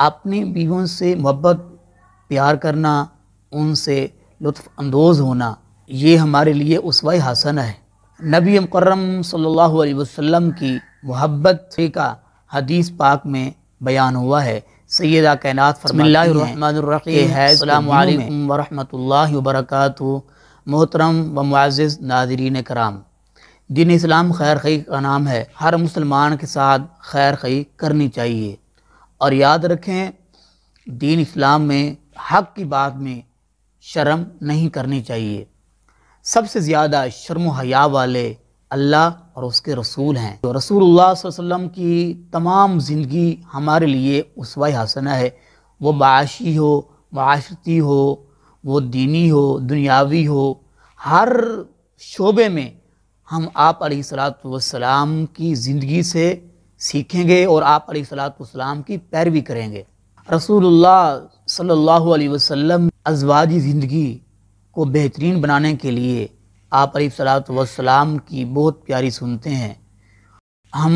اپنی بیویوں سے محبت پیار کرنا، ان سے لطف اندوز ہونا، یہ ہمارے لیے اسوہ حسنہ ہے۔ نبی مکرم صلی اللہ علیہ وسلم کی محبت کا حدیث پاک میں بیان ہوا ہے۔ سیدہ کائنات فرماتی ہیں بسم اللہ الرحمن الرحیم، السلام علیکم ورحمۃ اللہ وبرکاتہ۔ محترم و معزز ناظرین کرام، دین اسلام خیر خواہی کا نام ہے۔ ہر مسلمان کے ساتھ خیر خواہی کرنی چاہیے، اور یاد رکھیں دین اسلام میں حق کی بات میں شرم نہیں کرنی چاہیے۔ سب سے زیادہ شرم و حیا والے اللہ اور اس کے رسول ہیں۔ رسول اللہ صلی اللہ علیہ وسلم کی تمام زندگی ہمارے لیے اسوہ حسنہ ہے، وہ معاشی ہو، معاشرتی ہو، وہ دینی ہو، دنیاوی ہو، ہر شعبے میں ہم آپ علیہ الصلوۃ والسلام کی زندگی سے سیکھیں گے اور آپ علیہ الصلوۃ والسلام کی پیروی کریں گے۔ رسول اللہ صلی اللہ علیہ وسلم ازواجی زندگی کو بہترین بنانے کے لیے آپ علیہ الصلوۃ والسلام کی بہت پیاری سنتیں ہیں۔ ہم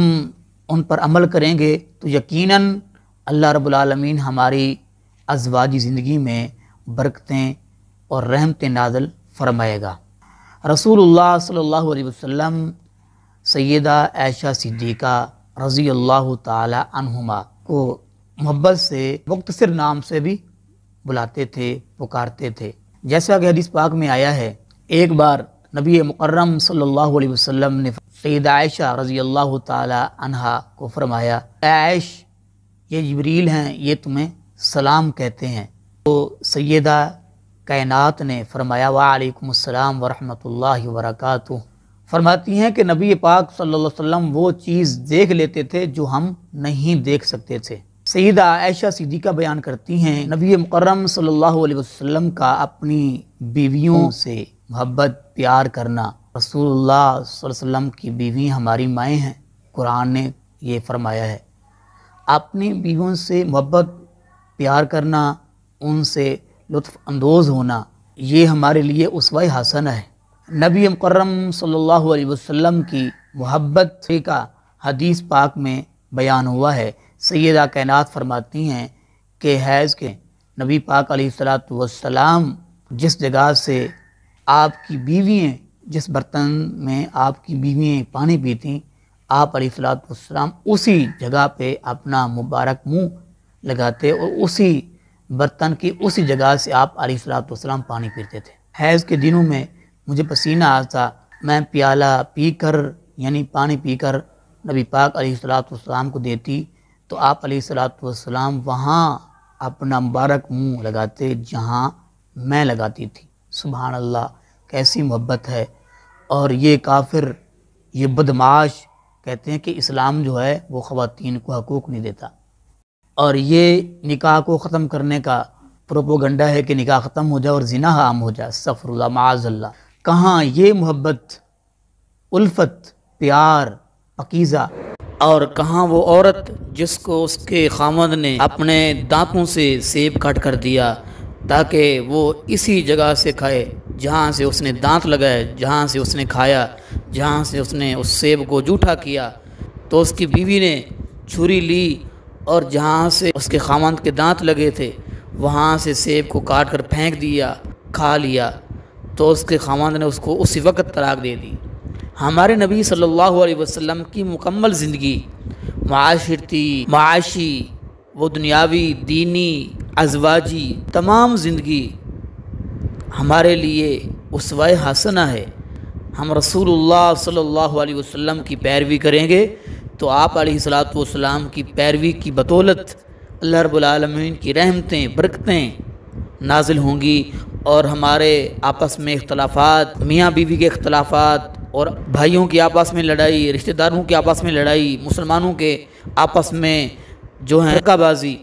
ان پر عمل کریں گے تو یقیناً اللہ رب العالمین ہماری ازواجی زندگی میں برکتیں اور رحمتیں نازل فرمائے گا۔ رسول اللہ صلی اللہ علیہ وسلم سیدہ عائشہ صدیقہ رضی اللہ تعالی عنہما کو محبت سے مختصر نام سے بھی بلاتے تھے، پکارتے تھے۔ جیسا کہ حدیث پاک میں آیا ہے، ایک بار نبی مکرم صلی اللہ علیہ وسلم نے سیدہ عائشہ رضی اللہ تعالی عنہا کو فرمایا، اے عائش، یہ جبریل ہیں، یہ تمہیں سلام کہتے ہیں۔ تو سیدہ کائنات نے فرمایا وعلیکم السلام ورحمۃ اللہ وبرکاتہ۔ فرماتی ہیں کہ نبی پاک صلی اللہ علیہ وسلم وہ چیز دیکھ لیتے تھے جو ہم نہیں دیکھ سکتے تھے۔ سیدہ عائشہ صدیقہ بیان کرتی ہیں نبی مکرم صلی اللہ علیہ وسلم کا اپنی بیویوں سے محبت پیار کرنا۔ رسول اللہ صلی اللہ علیہ وسلم کی بیوی ہماری مائیں ہیں، قرآن نے یہ فرمایا ہے۔ اپنی بیویوں سے محبت پیار کرنا، ان سے لطف اندوز ہونا، یہ ہمارے لیے اسوہ حسنہ ہے۔ نبی مکرم صلی اللہ علیہ وسلم کی محبت کا حدیث پاک میں بیان ہوا ہے۔ سیدہ کائنات فرماتی ہیں کہ حیض کے نبی پاک علیہ الصلوۃ والسلام جس جگہ سے آپ کی بیوییں، جس برتن میں آپ کی بیوییں پانی پیتیں، آپ علیہ الصلوۃ والسلام اسی جگہ پہ اپنا مبارک منہ لگاتے اور اسی برتن کی اسی جگہ سے آپ علیہ الصلوۃ والسلام پانی پیتے تھے۔ حیض کے دنوں میں مجھے پسینہ آتا، میں پیالہ پی کر یعنی پانی پی کر نبی پاک علیہ الصلوۃ والسلام کو دیتی تو آپ علیہ الصلوۃ والسلام وہاں اپنا مبارک منہ لگاتے جہاں میں لگاتی تھی۔ سبحان اللہ، کیسی محبت ہے۔ اور یہ کافر، یہ بدمعاش کہتے ہیں کہ اسلام جو ہے وہ خواتین کو حقوق نہیں دیتا، اور یہ نکاح کو ختم کرنے کا پروپوگنڈا ہے کہ نکاح ختم ہو جائے اور زنا عام ہو جائے۔ استغفر اللہ، معاذ اللہ۔ کہاں یہ محبت، الفت، پیار، پاکیزہ، اور کہاں وہ عورت جس کو اس کے خامد نے اپنے دانتوں سے سیب کاٹ کر دیا تاکہ وہ اسی جگہ سے کھائے جہاں سے اس نے دانت لگائے، جہاں سے اس نے کھایا، جہاں سے اس نے اس سیب کو جھوٹا کیا۔ تو اس کی بیوی نے چھری لی اور جہاں سے اس کے خامند کے دانت لگے تھے وہاں سے سیب کو کاٹ کر پھینک دیا، کھا لیا، تو اس کے خامند نے اس کو اسی وقت طلاق دے دی۔ ہمارے نبی صلی اللہ علیہ وسلم کی مکمل زندگی، معاشرتی، معاشی، وہ دنیاوی، دینی، ازواجی، تمام زندگی ہمارے لیے اسوہ حسنہ ہے۔ ہم رسول اللہ صلی اللہ علیہ وسلم کی پیروی کریں گے تو آپ علیہ الصلوۃ والسلام کی پیروی کی بدولت اللہ رب العالمین کی رحمتیں، برکتیں نازل ہوں گی، اور ہمارے آپس میں اختلافات، میاں بیوی کے اختلافات اور بھائیوں کی آپس میں لڑائی، رشتہ داروں کے آپس میں لڑائی، مسلمانوں کے آپس میں جو ہیں فرقہ بازی،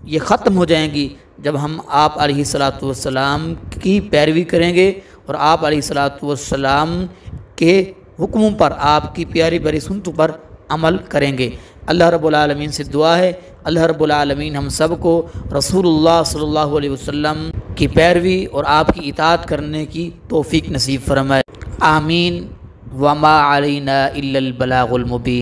یہ ختم ہو جائیں گی جب ہم آپ علیہ الصلوۃ والسلام کی پیروی کریں گے اور آپ علیہ الصلوۃ والسلام کے حکموں پر، آپ کی پیاری بری سنتوں پر عمل کریں گے۔ اللہ رب العالمین سے دعا ہے اللہ رب العالمین ہم سب کو رسول اللہ صلی اللہ علیہ وسلم کی پیروی اور آپ کی اطاعت کرنے کی توفیق نصیب فرمائے، آمین۔ وما علینا الا البلاغ المبین۔